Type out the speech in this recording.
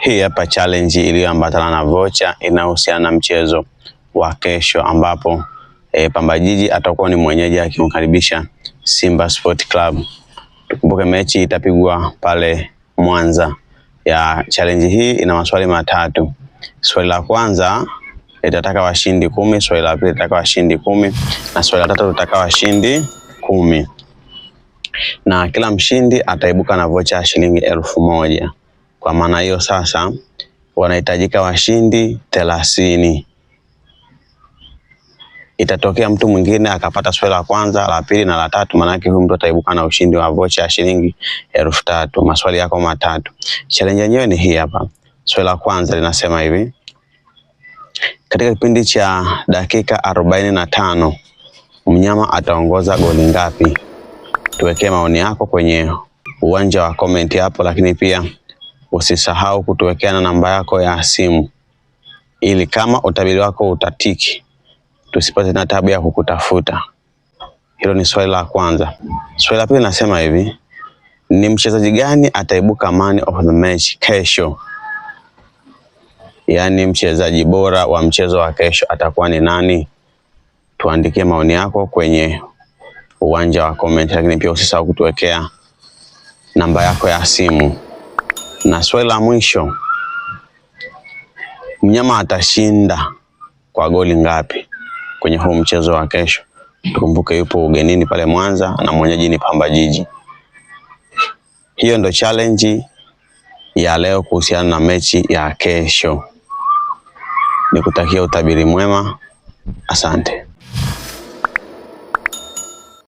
Hii hapa challenge iliyoambatana na vocha inahusiana na mchezo wa kesho, ambapo Pamba Jiji atakuwa ni mwenyeji akimkaribisha Simba Sport Club. Tukumbuke mechi itapigwa pale Mwanza. Ya challenge hii ina maswali matatu. Swali la kwanza litataka washindi 10, swali la pili litataka washindi 10 na swali la tatu litataka washindi 10. Na kila mshindi ataibuka na vocha ya shilingi 1000. Kwa maana hiyo sasa wanahitajika washindi 30. Itatokea mtu mwingine akapata swali la kwanza, la pili na la tatu, maana yake huyu mtu ataibuka na ushindi wa vocha ya shilingi 3000. Maswali yako matatu. Challenge yenyewe ni hii hapa. Swali la kwanza linasema hivi: katika kipindi cha dakika 45 mnyama ataongoza goli ngapi? Tuwekee maoni yako kwenye uwanja wa comment hapo, lakini pia usisahau kutuwekea na namba yako ya simu ili kama utabiri wako utatiki tusipate na tabu ya kukutafuta. Hilo ni swali la kwanza. Swali la pili nasema hivi: ni mchezaji gani ataibuka man of the match kesho? Yaani mchezaji bora wa mchezo wa kesho atakuwa ni nani? Tuandikie maoni yako kwenye uwanja wa comment, lakini pia usisahau kutuwekea namba yako ya simu. Na swali la mwisho: mnyama atashinda kwa goli ngapi kwenye huu mchezo wa kesho? Tukumbuke yupo ugenini pale Mwanza na mwenyeji ni Pamba Jiji. Hiyo ndo challenge ya leo kuhusiana na mechi ya kesho. Nikutakia utabiri mwema. Asante.